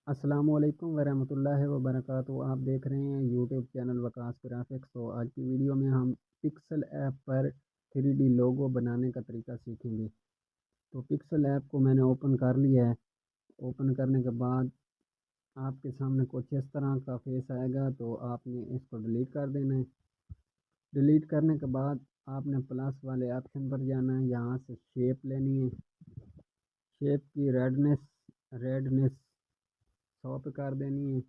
अस्सलामुअलैकुम वरहमतुल्लाहि वबरकातुहू। आप देख रहे हैं यूट्यूब चैनल वकास ग्राफिक्स। तो आज की वीडियो में हम पिक्सल ऐप पर 3D लोगो बनाने का तरीका सीखेंगे। तो पिक्सल ऐप को मैंने ओपन कर लिया है। ओपन करने के बाद आपके सामने कुछ इस तरह का फेस आएगा, तो आपने इसको डिलीट कर देना है। डिलीट करने के बाद आपने प्लस वाले ऑप्शन पर जाना है। यहाँ से शेप लेनी है। शेप की रेडनेस 100 पे कर देनी है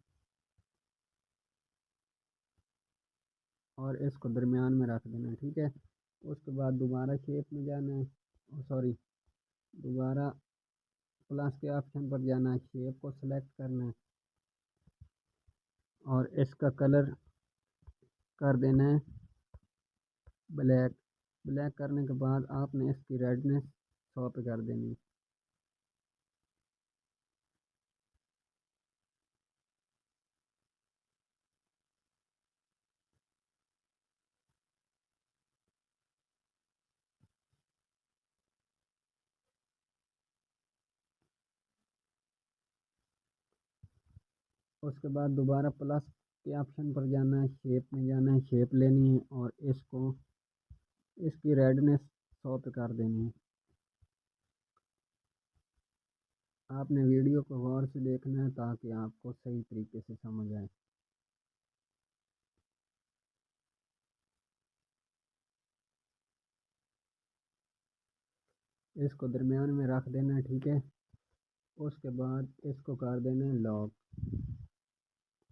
और इसको दरमियान में रख देना है, ठीक है। उसके बाद दोबारा शेप में जाना है, सॉरी, दोबारा प्लस के ऑप्शन पर जाना है, शेप को सिलेक्ट करना है और इसका कलर कर देना है ब्लैक। ब्लैक करने के बाद आपने इसकी रेडनेस 100 पे कर देनी है। उसके बाद दोबारा प्लस के ऑप्शन पर जाना है, शेप में जाना है, शेप लेनी है और इसकी रेडनेस 100 पे कर देनी है। आपने वीडियो को गौर से देखना है ताकि आपको सही तरीके से समझ आए। इसको दरमियान में रख देना है, ठीक है। उसके बाद इसको कर देना है लॉक।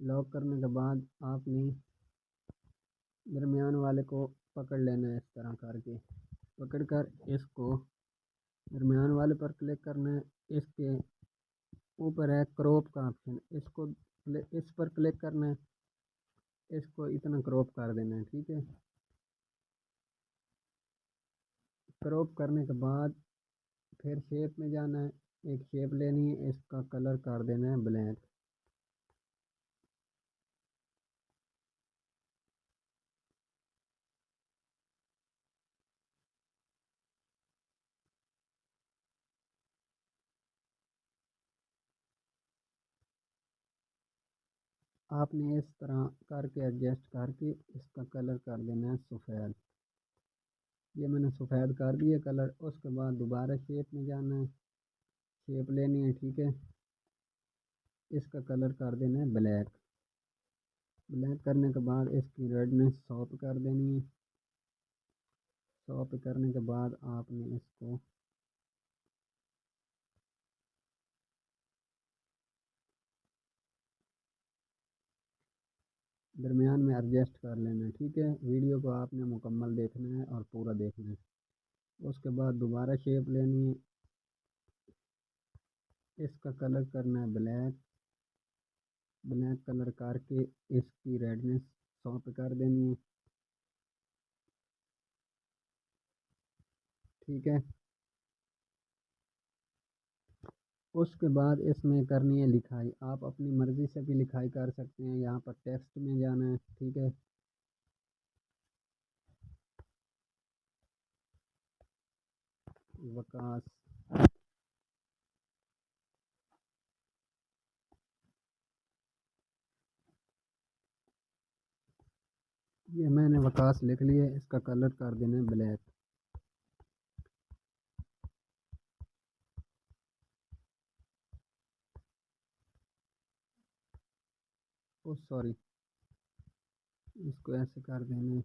लॉक करने के बाद आपने दरमियान वाले को पकड़ लेना है, इस तरह करके पकड़ कर इसको दरमियान वाले पर क्लिक करना है। इसके ऊपर है क्रॉप का ऑप्शन, इस पर क्लिक करना है। इसको इतना क्रॉप कर देना है, ठीक है। क्रॉप करने के बाद फिर शेप में जाना है। एक शेप लेनी है, इसका कलर कर देना है ब्लैक। आपने इस तरह करके एडजस्ट करके इसका कलर कर देना है सफ़ेद। ये मैंने सफ़ेद कर दिया कलर। उसके बाद दोबारा शेप में जाना है, शेप लेनी है, ठीक है। इसका कलर कर देना है ब्लैक। ब्लैक करने के बाद इसकी रेडनेस 100 पे कर देनी है। 100 पे करने के बाद आपने इसको दरमियान में एडजस्ट कर लेना है, ठीक है। वीडियो को आपने मुकम्मल देखना है और पूरा देखना है। उसके बाद दोबारा शेप लेनी है, इसका कलर करना है ब्लैक। ब्लैक कलर करके इसकी रेडनेस 100 पे कर देनी है, ठीक है। उसके बाद इसमें करनी है लिखाई। आप अपनी मर्ज़ी से भी लिखाई कर सकते हैं। यहाँ पर टेक्स्ट में जाना है, ठीक है। वकास, ये मैंने वकास लिख लिया है। इसका कलर कर देना है ब्लैक। ओ सॉरी, इसको ऐसे कर देना है।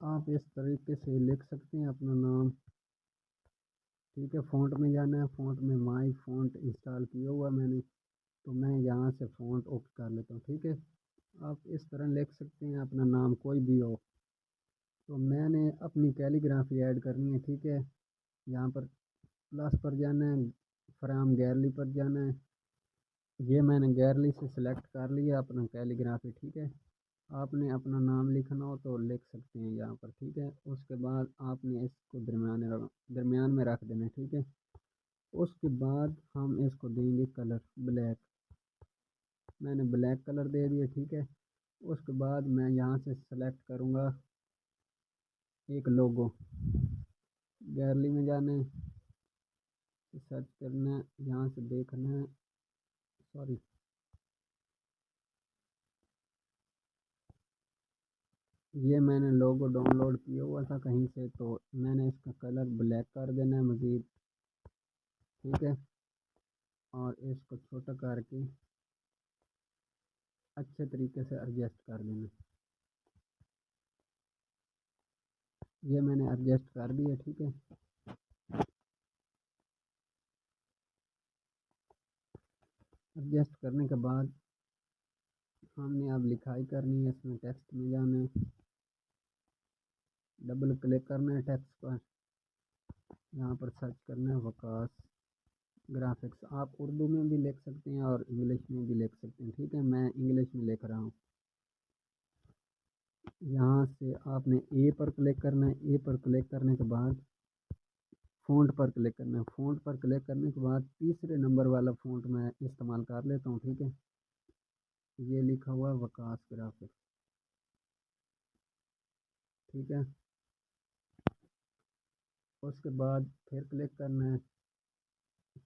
आप इस तरीके से लिख सकते हैं अपना नाम, ठीक है। फ़ॉन्ट में जाना है। फ़ॉन्ट में माई फ़ॉन्ट इंस्टॉल किया हुआ मैंने, तो मैं यहाँ से फ़ॉन्ट ओके कर लेता हूँ, ठीक है। आप इस तरह लिख सकते हैं अपना नाम कोई भी हो। तो मैंने अपनी कैलीग्राफी ऐड करनी है, ठीक है। यहाँ पर प्लस पर जाना है, फ्राम गैलरी पर जाना है। ये मैंने गैलरी से सिलेक्ट कर लिया अपना कैलीग्राफी, ठीक है। आपने अपना नाम लिखना हो तो लिख सकते हैं यहाँ पर, ठीक है। उसके बाद आपने इसको दरमियान में रख देना है, ठीक है। उसके बाद हम इसको देंगे कलर ब्लैक। मैंने ब्लैक कलर दे दिया, ठीक है। उसके बाद मैं यहाँ से सेलेक्ट करूँगा एक लोगो। गैलरी में जाना है, सर्च करना है, यहाँ से देखना है, सॉरी ये मैंने लोगो डाउनलोड किया हुआ था कहीं से, तो मैंने इसका कलर ब्लैक कर देना है मज़ीद। ठीक है, और इसको छोटा करके अच्छे तरीके से एडजस्ट कर देना। ये मैंने एडजस्ट कर दिया। ठीक है, एडजस्ट करने के बाद हमने अब लिखाई करनी है, इसमें टेक्स्ट में जाना है, डबल क्लिक करना है टेक्स्ट पर, यहाँ पर सर्च करना है वकास ग्राफिक्स। आप उर्दू में भी लिख सकते हैं और इंग्लिश में भी लिख सकते हैं। ठीक है, मैं इंग्लिश में लिख रहा हूँ। यहाँ से आपने ए पर क्लिक करना है। ए पर क्लिक करने के बाद फ़ॉन्ट पर क्लिक करना है। फ़ॉन्ट पर क्लिक करने के बाद तीसरे नंबर वाला फ़ॉन्ट मैं इस्तेमाल कर लेता हूँ। ठीक है, ये लिखा हुआ है वकास ग्राफिक्स। ठीक है, उसके बाद फिर क्लिक करना है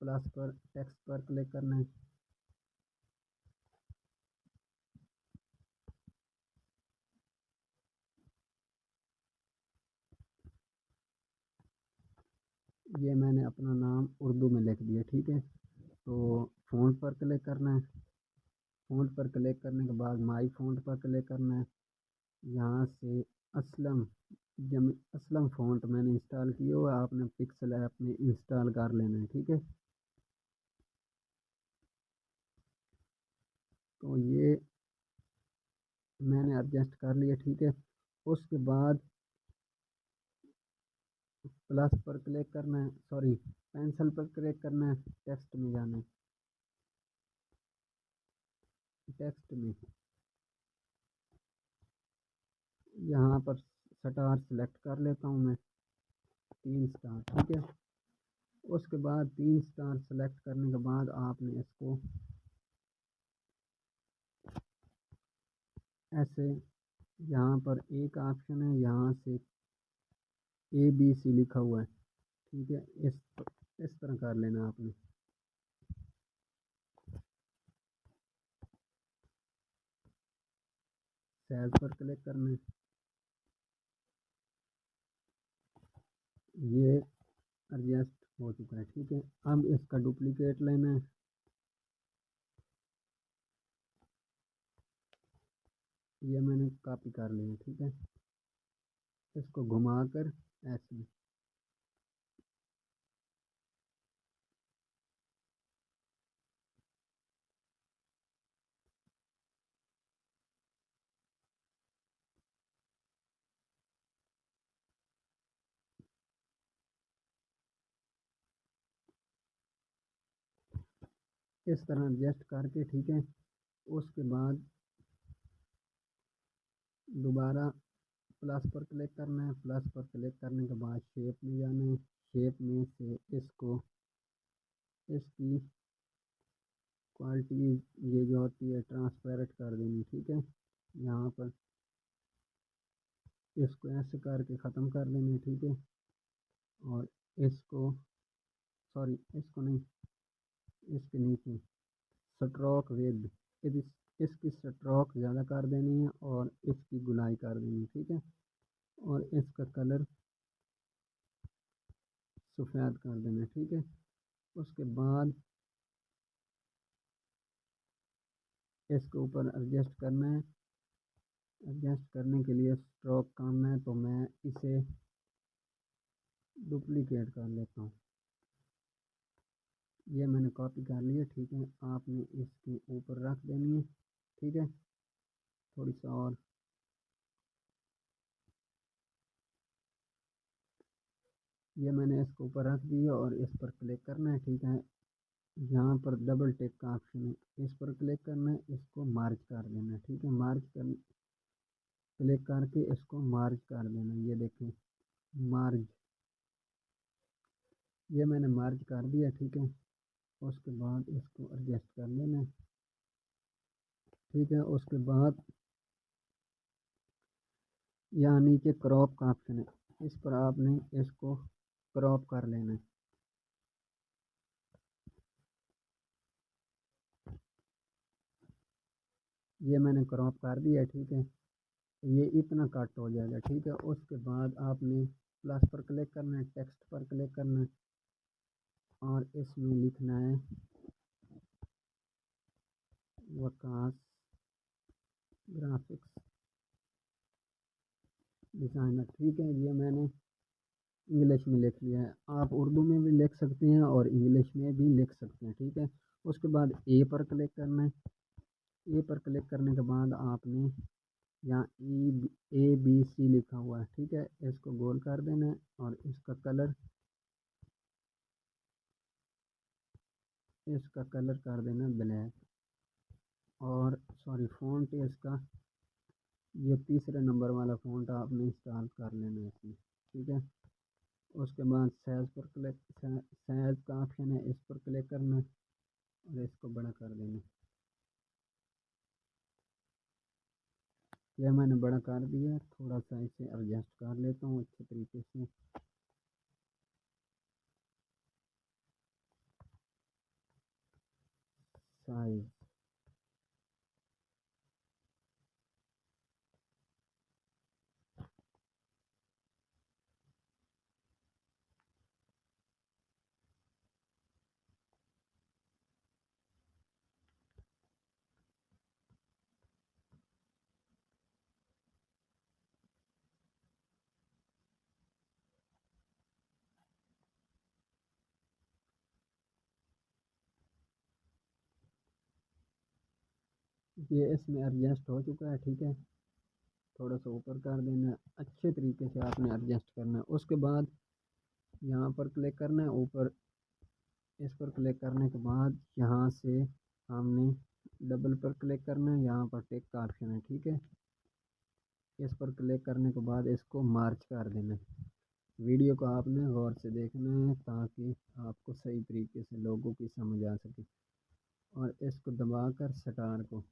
प्लस पर, टेक्स्ट पर क्लिक करना है। ये मैंने अपना नाम उर्दू में लिख दिया। ठीक है, तो फ़ॉन्ट पर क्लिक करना है। फ़ॉन्ट पर क्लिक करने के बाद माई फ़ॉन्ट पर क्लिक करना है। यहाँ से असलम असलम फ़ॉन्ट मैंने इंस्टॉल किया हुआ, आपने पिक्सल ऐप में इंस्टॉल कर लेना है। ठीक है, तो ये मैंने एडजस्ट कर लिया। ठीक है, उसके बाद प्लस पर क्लिक करना है, सॉरी पेंसिल पर क्लिक करना है, टेक्स्ट में जाना है। टेक्स्ट में यहाँ पर स्टार सेलेक्ट कर लेता हूँ मैं, 3 स्टार। ठीक है, उसके बाद 3 स्टार सेलेक्ट करने के बाद आपने इसको ऐसे, यहाँ पर एक ऑप्शन है, यहाँ से ABC लिखा हुआ है। ठीक है, इस तरह कर लेना आपने। साइज पर क्लिक करना है। ये एडजस्ट हो चुका है। ठीक है, अब इसका डुप्लीकेट लेना है। ये मैंने कॉपी कर लिया। ठीक है, इसको घुमाकर ऐसे, इस तरह एडजस्ट करके। ठीक है, उसके बाद दोबारा प्लस पर क्लिक करना है। प्लस पर क्लिक करने के बाद शेप में जाना है। शेप में से इसको, इसकी क्वालिटी ये जो होती है ट्रांसपेरेंट कर देनी। ठीक है, यहाँ पर इसको ऐसे करके ख़त्म कर देना है। ठीक है, और इसको, सॉरी इसको नहीं, इसके नीचे स्ट्रोक विद, इसकी स्ट्रोक ज़्यादा कर देनी है और इसकी गुलाई कर देनी है। ठीक है, और इसका कलर सफ़ेद कर देना है। ठीक है, उसके बाद इसके ऊपर एडजस्ट करना है। एडजस्ट करने के लिए स्ट्रोक कम है, तो मैं इसे डुप्लीकेट कर लेता हूँ। ये मैंने कॉपी कर लिया। ठीक है, आपने इसके ऊपर रख देनी है। ठीक है, थोड़ी सा और, ये मैंने इसके ऊपर रख दिया और इस पर क्लिक करना है। ठीक है, यहाँ पर डबल टिक का ऑप्शन है, इस पर क्लिक करना है, इसको मार्ज कर देना है। ठीक है, मार्ज कर, क्लिक करके इसको मार्ज कर देना। ये देखें, मार्ज, ये मैंने मार्ज कर दिया। ठीक है, उसके बाद इसको एडजस्ट कर लेना है। ठीक है, उसके बाद यहाँ नीचे क्रॉप का ऑप्शन है, इस पर आपने इसको क्रॉप कर लेना है। ये मैंने क्रॉप कर दिया, ठीक है। ये इतना कट हो जाएगा, ठीक है। उसके बाद आपने प्लस पर क्लिक करना है, टेक्स्ट पर क्लिक करना है और इसमें लिखना है वकास ग्राफिक्स डिज़ाइनर, ठीक है। ये मैंने इंग्लिश में लिख लिया है, आप उर्दू में भी लिख सकते हैं और इंग्लिश में भी लिख सकते हैं, ठीक है। उसके बाद ए पर क्लिक करना है। ए पर क्लिक करने के बाद आपने यहाँ ABC लिखा हुआ है, ठीक है। इसको गोल कर देना है और इसका कलर कर देना ब्लैक। और सॉरी, फ़ॉन्ट इसका ये तीसरे नंबर वाला फ़ॉन्ट आपने इंस्टॉल कर लेना है इसमें, ठीक है। उसके बाद साइज़ का ऑप्शन है, इस पर क्लिक करना है और इसको बड़ा कर देना है। यह मैंने बड़ा कर दिया, थोड़ा सा इसे एडजस्ट कर लेता हूँ अच्छे तरीके से। साइज़ ये इसमें एडजस्ट हो चुका है, ठीक है। थोड़ा सा ऊपर कर देना है, अच्छे तरीके से आपने एडजस्ट करना है। उसके बाद यहाँ पर क्लिक करना है ऊपर, इस पर क्लिक करने के बाद यहाँ से हमने डबल पर क्लिक करना है, यहाँ पर टिक का ऑप्शन है, ठीक है। इस पर क्लिक करने के बाद इसको मार्च कर देना है। वीडियो को आपने गौर से देखना है ताकि आपको सही तरीके से लोगों की समझ आ सके। और इसको दबाकर स्टार को,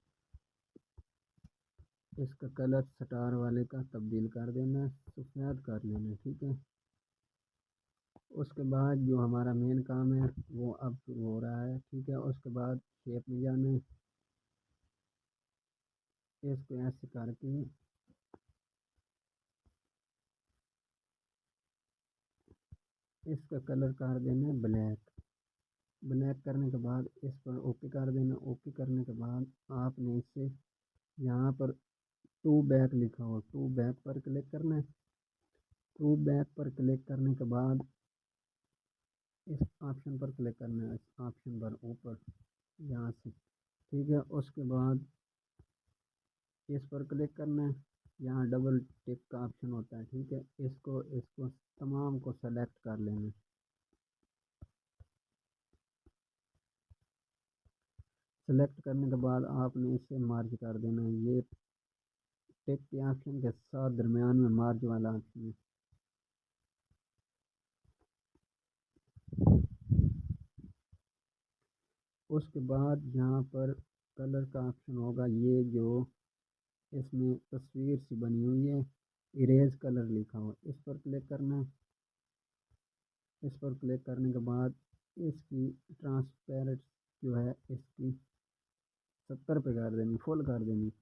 इसका कलर स्टार वाले का तब्दील कर देना है, सफ़ेद कर लेना है, ठीक है। उसके बाद जो हमारा मेन काम है वो अब शुरू हो रहा है, ठीक है। उसके बाद शेप में जाना है, इसको ऐसे करके इसका कलर कर देना है ब्लैक। ब्लैक करने के बाद इस पर ओके कर देना। ओके करने के बाद आपने इसे यहाँ पर टू बैक लिखा हो, टू बैक पर क्लिक करना है। टू बैक पर क्लिक करने के बाद इस ऑप्शन पर क्लिक करना है, इस ऑप्शन पर ऊपर यहाँ से, ठीक है। उसके बाद इस पर क्लिक करना है, यहाँ डबल टिक का ऑप्शन होता है, ठीक है। इसको इसको तमाम को सेलेक्ट कर लेना है। सेलेक्ट करने के बाद आपने इसे मार्ज कर देना है, ये टिक के ऑप्शन के साथ दरमियान में मार्ज वाला ऑप्शन है। उसके बाद यहाँ पर कलर का ऑप्शन होगा, ये जो इसमें तस्वीर सी बनी हुई है, इरेज कलर लिखा हुआ, इस पर क्लिक करना है। इस पर क्लिक करने के बाद इसकी ट्रांसपेरेंट जो है इसकी 70 पे कर देनी, फुल कर देनी।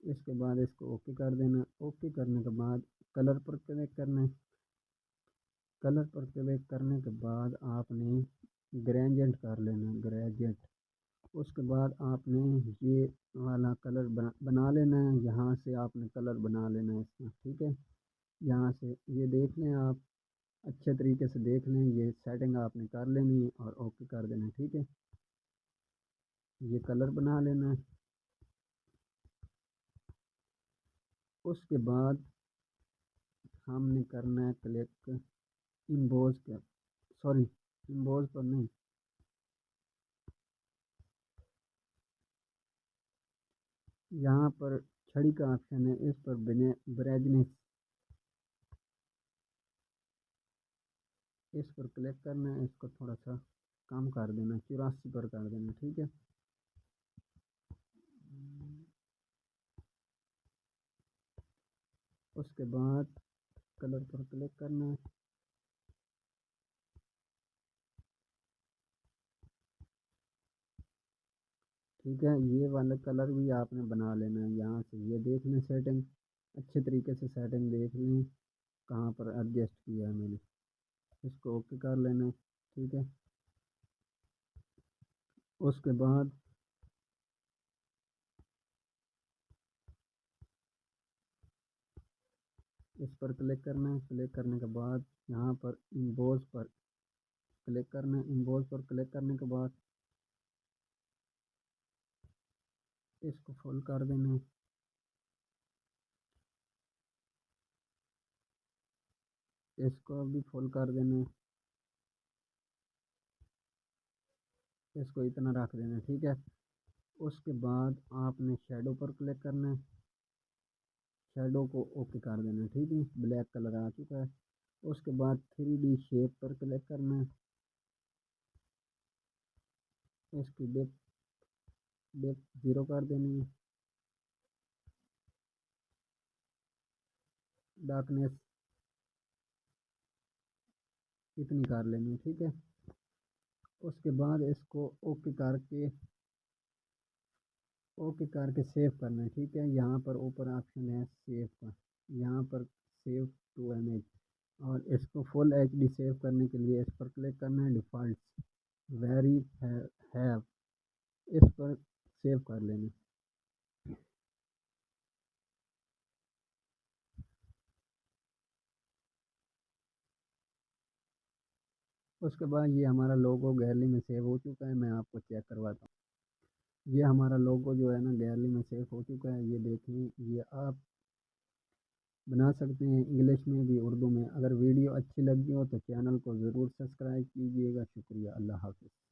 इसके बाद इसको ओके कर देना। ओके करने के बाद कलर पर क्लिक करना है। कलर पर क्लिक करने के बाद आपने ग्रेडियंट कर लेना, ग्रेडियंट। उसके बाद आपने ये वाला कलर बना लेना है, यहाँ से आपने कलर बना लेना है इसका, ठीक है। यहाँ से ये देख लें आप, अच्छे तरीके से देख लें, ये सेटिंग आपने कर लेनी है और ओके कर देना है, ठीक है। ये कलर बना लेना है। उसके बाद हमने करना है क्लिक इम्बोज पर, सॉरी इम्बोज पर नहीं, यहाँ पर छड़ी का ऑप्शन है, इस पर ब्राइटनेस, इस पर क्लिक करना है। इसको थोड़ा सा कम कर देना, 84 पर कर देना, ठीक है। उसके बाद कलर पर क्लिक करना है। ठीक है, ये वाला कलर भी आपने बना लेना है। यहाँ से ये देख लें सेटिंग, अच्छे तरीके से सेटिंग देख लें कहाँ पर एडजस्ट किया है मैंने, इसको ओके कर लेना है। ठीक है, उसके बाद इस पर क्लिक करना है। क्लिक करने के बाद यहाँ पर इम्बोज पर क्लिक करना है। इम्बोज पर क्लिक करने के बाद इसको फुल कर देना है। इसको भी फुल कर देना है, इसको इतना रख देना है। ठीक है, उसके बाद आपने शेडो पर क्लिक करना है। शेडो को ओके कर देना है। ठीक है, ब्लैक कलर आ चुका है। उसके बाद 3D शेप पर क्लिक करना है। इसकी डेप्थ 0 कर देनी है। डार्कनेस इतनी कर लेनी है। ठीक है, उसके बाद इसको ओके करके सेव करना है। ठीक है, यहाँ पर ऊपर ऑप्शन है सेव का, यहाँ पर सेव टू इमेज, और इसको फुल एचडी सेव करने के लिए इस पर क्लिक करना है। डिफ़ॉल्ट वेरी हैव, इस पर सेव कर लेना। उसके बाद ये हमारा लोगो गैलरी में सेव हो चुका है। मैं आपको चेक करवाता हूँ। ये हमारा लोगो जो है ना गैलरी में सेव हो चुका है। ये देखिए, ये आप बना सकते हैं इंग्लिश में भी, उर्दू में। अगर वीडियो अच्छी लगी हो तो चैनल को ज़रूर सब्सक्राइब कीजिएगा। शुक्रिया, अल्लाह हाफ़िज़।